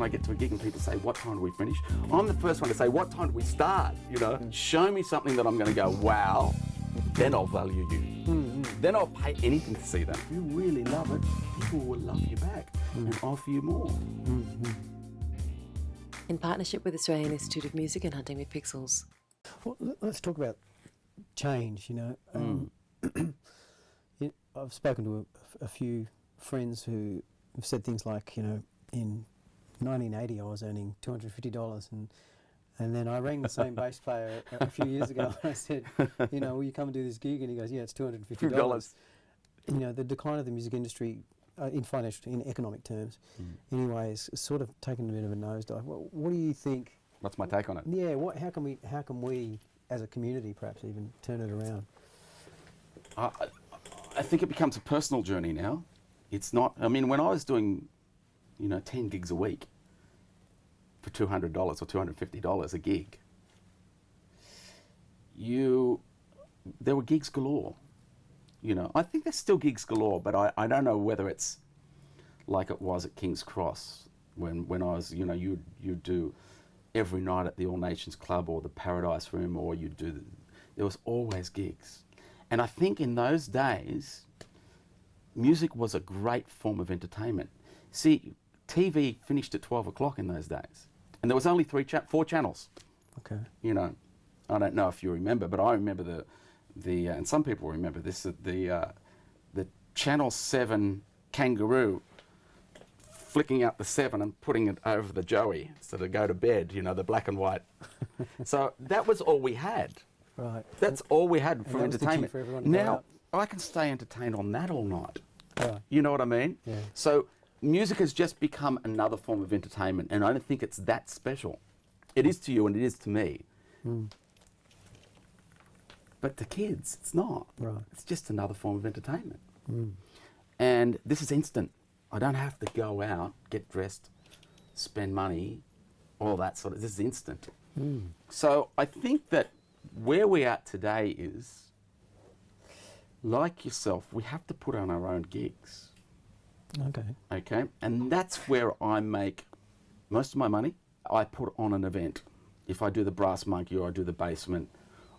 I get to a gig and people say, what time do we finish? I'm the first one to say, what time do we start? You know, show me something that I'm going to go, wow, then I'll value you. Then I'll pay anything to see that. If you really love it, people will love you back and offer you more. In partnership with Australian Institute of Music and Hunting with Pixels. Well, let's talk about change, you know. I've spoken to a few friends who have said things like, you know, in 1980 I was earning $250 and then I rang the same bass player a few years ago and I said, you know, will you come and do this gig? And he goes, yeah, it's $250. You know, the decline of the music industry in economic terms, anyway, is sort of taken a bit of a nosedive. What do you think? What's my take on it? Yeah, how can we as a community perhaps even turn it around? I think it becomes a personal journey now. It's not, I mean, when I was doing, you know, 10 gigs a week for $200 or $250 a gig, there were gigs galore. You know, I think there's still gigs galore, but I don't know whether it's like it was at King's Cross when I was, you know, you'd do every night at the All Nations Club or the Paradise Room, or there was always gigs. And I think in those days, music was a great form of entertainment. See, TV finished at 12 o'clock in those days. And there was only 4 channels. Okay. You know, I don't know if you remember, but I remember and some people remember this, the Channel 7 kangaroo flicking out the 7 and putting it over the Joey so to go to bed, you know, the black and white. So that was all we had. Right. That's all we had for entertainment. For everyone to now, I can stay entertained on that all night. Right. You know what I mean? Yeah. So music has just become another form of entertainment, and I don't think it's that special. It is to you and it is to me. But to kids, it's not. Right. It's just another form of entertainment. And this is instant. I don't have to go out, get dressed, spend money, all that sort of, this is instant. So I think that where we're at today is, like yourself, we have to put on our own gigs. Okay? And that's where I make most of my money. I put on an event. If I do the Brass Monkey or I do the Basement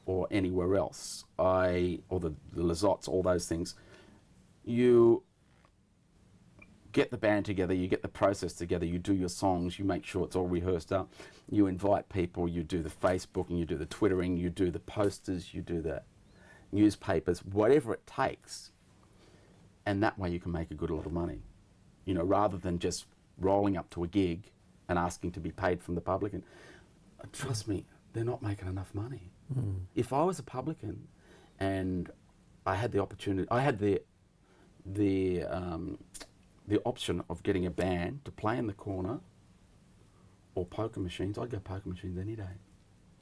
or anywhere else, or the Lizottes, all those things, you get the band together, you get the process together, you do your songs, you make sure it's all rehearsed up, you invite people, you do the Facebooking, you do the Twittering, you do the posters, you do the newspapers, whatever it takes. And that way you can make a good lot of money, you know, rather than just rolling up to a gig and asking to be paid from the publican. Trust me, they're not making enough money. If I was a publican and I had the opportunity, I had the option of getting a band to play in the corner or poker machines, I'd go poker machines any day.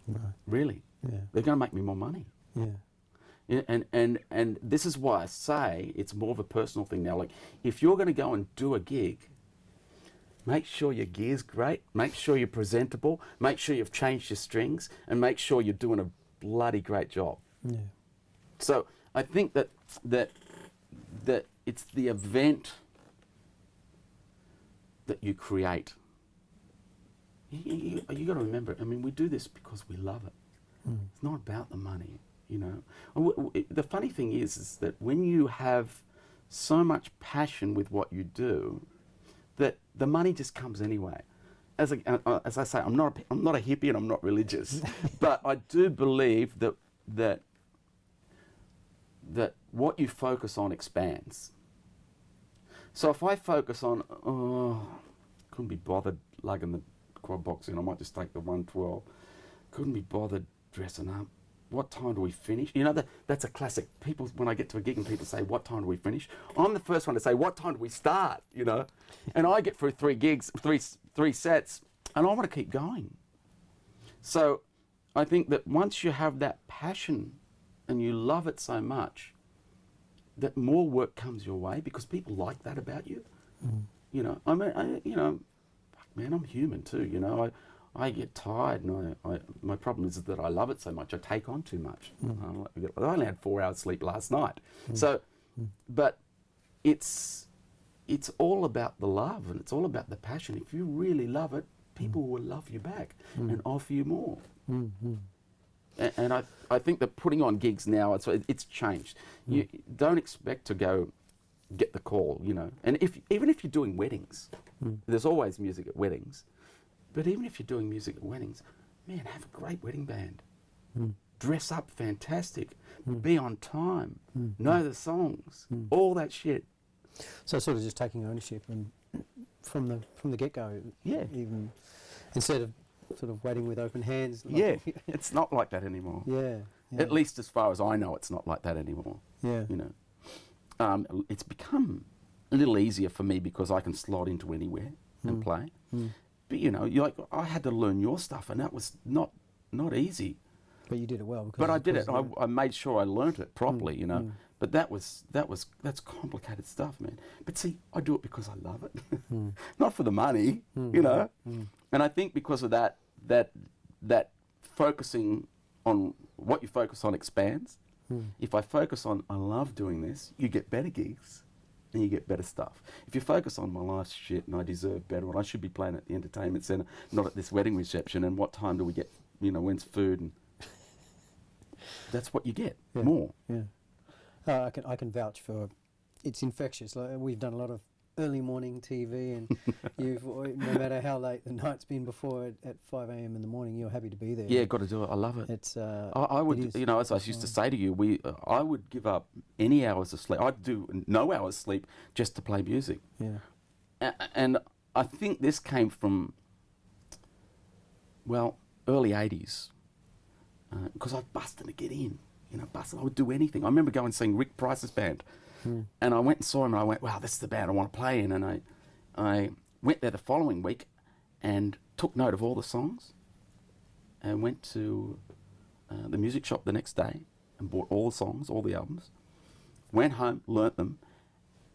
Right. Really. Yeah. They're going to make me more money. Yeah. Yeah, and this is why I say it's more of a personal thing now. Like, if you're going to go and do a gig, make sure your gear's great, make sure you're presentable, make sure you've changed your strings, and make sure you're doing a bloody great job. Yeah. So I think that it's the event that you create. You got to remember, I mean, we do this because we love it. It's not about the money, you know. The funny thing is that when you have so much passion with what you do, that the money just comes anyway. As I say, I'm not a hippie and I'm not religious, but I do believe that what you focus on expands. So if I focus on, couldn't be bothered lugging the quad box in, I might just take the 112. Couldn't be bothered dressing up. What time do we finish? You know, that's a classic. People, when I get to a gig and people say, what time do we finish? I'm the first one to say, what time do we start? You know, and I get through 3 gigs, three sets, and I want to keep going. So I think that once you have that passion and you love it so much, that more work comes your way because people like that about you. You know, I mean, you know, man, I'm human too. You know, I get tired, and my problem is that I love it so much. I take on too much. I only had 4 hours sleep last night. So, but it's it's all about the love and it's all about the passion. If you really love it, people will love you back and offer you more. And I think that putting on gigs now, it's changed. You don't expect to go get the call, you know. And even if you're doing weddings, there's always music at weddings. But even if you're doing music at weddings, man, have a great wedding band. Dress up fantastic. Be on time. Know the songs. All that shit. So sort of just taking ownership and from the get-go. Yeah. Even instead of sort of waiting with open hands. Yeah, it's not like that anymore. Yeah. At least as far as I know, it's not like that anymore. Yeah. You know, it's become a little easier for me because I can slot into anywhere and play. But you know, I had to learn your stuff, and that was not easy. But you did it well. But I did it. I made sure I learnt it properly. You know. But that's complicated stuff, man. But see, I do it because I love it, not for the money, you know. And I think because of that focusing on what you focus on expands. If I focus on I love doing this, you get better gigs, and you get better stuff. If you focus on my life's shit and I deserve better, and I should be playing at the entertainment centre, not at this wedding reception, and what time do we get? You know, when's food? And that's what you get more. Yeah. I can vouch for it's infectious. Like, we've done a lot of early morning TV, and no matter how late the night's been before, at 5 a.m. in the morning, you're happy to be there. Yeah, got to do it. I love it. It's I would, you know, as I used to say to you, I would give up any hours of sleep. I'd do no hours sleep just to play music. Yeah. And I think this came from, well, early 80s, because I busted to get in. You know, I would do anything. I remember going and seeing Rick Price's band. And I went and saw him, and I went, wow, this is the band I want to play in. And I went there the following week and took note of all the songs and went to the music shop the next day and bought all the songs, all the albums. Went home, learnt them,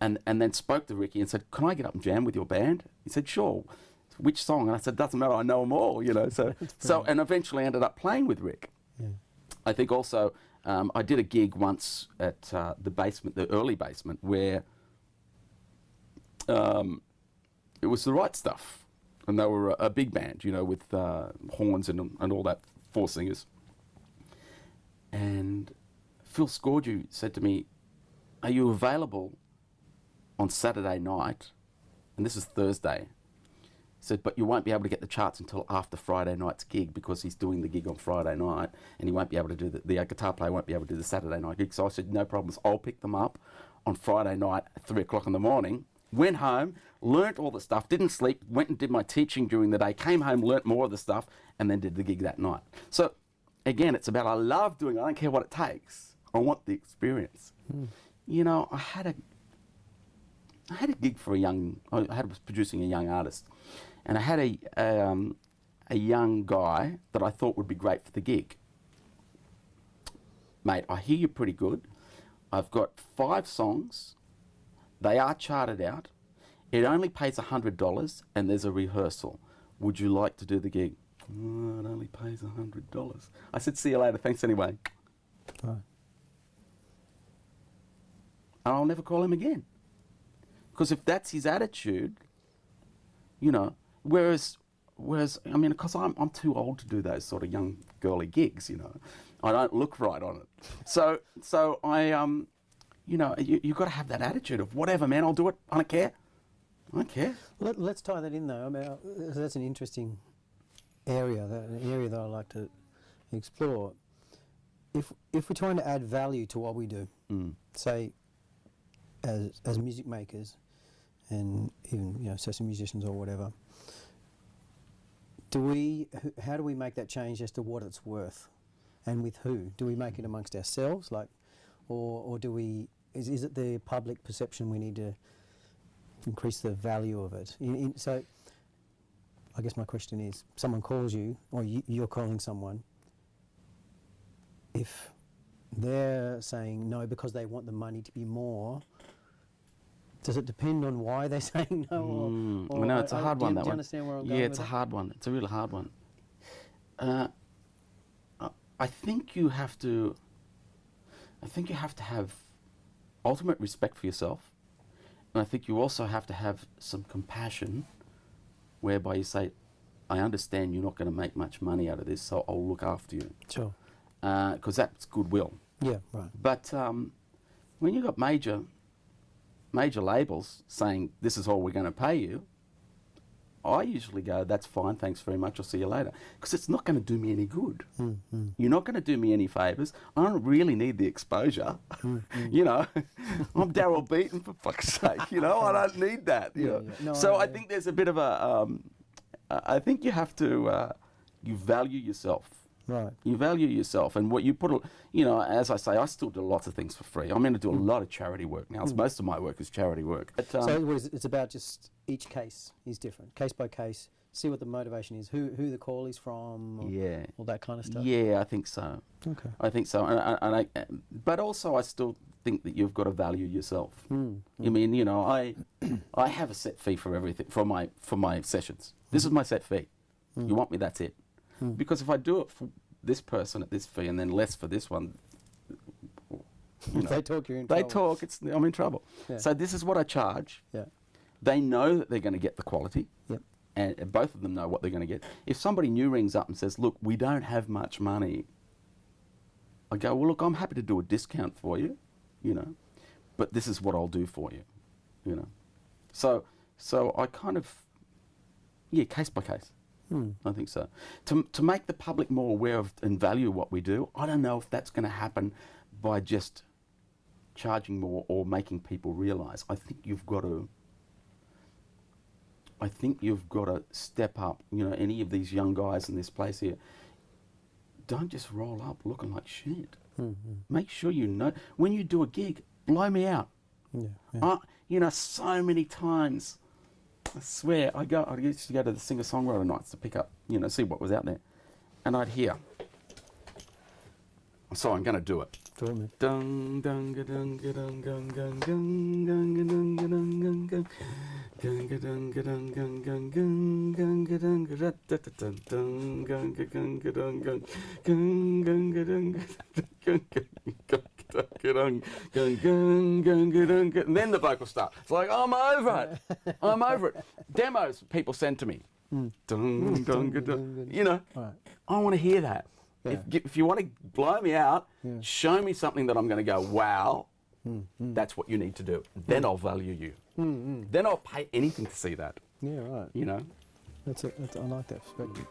and then spoke to Ricky and said, can I get up and jam with your band? He said, sure. Which song? And I said, doesn't matter, I know them all, you know. And eventually ended up playing with Rick. Yeah. I think also I did a gig once at the basement, the early basement, where it was the right stuff. And they were a big band, you know, with horns and all that, 4 singers. And Phil Scorgiu said to me, are you available on Saturday night? And this is Thursday. He said, but you won't be able to get the charts until after Friday night's gig because he's doing the gig on Friday night and he won't be able to do the guitar player won't be able to do the Saturday night gig. So I said, no problems. I'll pick them up on Friday night at 3 o'clock in the morning. Went home, learnt all the stuff, didn't sleep, went and did my teaching during the day, came home, learnt more of the stuff, and then did the gig that night. So again, it's about I love doing it. I don't care what it takes. I want the experience. You know, I had a gig for I was producing a young artist. And I had a young guy that I thought would be great for the gig. Mate, I hear you pretty good. I've got 5 songs. They are charted out. It only pays $100 and there's a rehearsal. Would you like to do the gig? Oh, it only pays $100. I said, see you later. Thanks anyway. Right. And I'll never call him again. Because if that's his attitude, you know, Whereas, I mean, because I'm too old to do those sort of young girly gigs, you know. I don't look right on it. So I, you know, you've got to have that attitude of whatever, man, I'll do it. I don't care. I don't care. Let's tie that in, though. I mean, that's an interesting area, an area that I like to explore. If we're trying to add value to what we do, say, as music makers, and even, you know, session musicians or whatever, how do we make that change as to what it's worth, and with who? Do we make it amongst ourselves, like, or do we? Is it the public perception we need to increase the value of it? So, I guess my question is: someone calls you, or you're calling someone. If they're saying no because they want the money to be more, does it depend on why they're saying no? Or no, it's a hard one, that one. Do you understand where I'm going? Yeah, it's a hard one. It's a really hard one. I think you have to have ultimate respect for yourself And I think you also have to have some compassion, whereby you say, I understand you're not going to make much money out of this, so I'll look after you. Sure. Because that's goodwill. Yeah, right. But when you've got major labels saying, this is all we're going to pay you, I usually go, that's fine, thanks very much, I'll see you later. Because it's not going to do me any good. You're not going to do me any favours. I don't really need the exposure. You know, I'm Daryl Beaton, for fuck's sake. You know, I don't need that. You know? No, so I think there's a bit of a, I think you have to, you value yourself. Right. You value yourself, and what you put, you know, as I say, I still do lots of things for free. I'm going to do a lot of charity work now. Most of my work is charity work. But, So it's about just each case is different, case by case. See what the motivation is, who the call is from, or all that kind of stuff. Yeah, I think so. Okay. I think so, but also I still think that you've got to value yourself. I mean, you know, I have a set fee for everything for my sessions. This is my set fee. You want me? That's it. Because if I do it for this person at this fee and then less for this one, you know, If they talk, you're in they trouble. talk. I'm in trouble. Yeah. So this is what I charge. Yeah. They know that they're going to get the quality. Yep. And both of them know what they're going to get. If somebody new rings up and says, look, we don't have much money, I go, well, look, I'm happy to do a discount for you, you know, but this is what I'll do for you, you know. So I kind of, case by case. I think so. To make the public more aware of and value what we do, I don't know if that's going to happen by just charging more or making people realise. I think you've got to step up. You know, any of these young guys in this place here, don't just roll up looking like shit. Make sure you know, when you do a gig, blow me out. Yeah. You know, so many times, I swear, I used to go to the singer-songwriter nights to pick up, you know, see what was out there. And I'd hear, so I'm going to do it. Go on, man. Dung dung ga dung ga dung gung gung gung gung ga dung ga dung gung gung gung ga dung ga dung gung gung gung gung ga dung ga da da da dun dung gung ga gung ga dung gung gung gung ga dung ga gung gung gung gung ga dung ga. And then the vocals start. It's like, I'm over it. I'm over it. Demos people send to me. Dung dung ga dung. You know, Right. I want to hear that. Yeah. If you want to blow me out, show me something that I'm going to go, wow, that's what you need to do. Then I'll value you. Then I'll pay anything to see that, Yeah, right. you know. I like that perspective.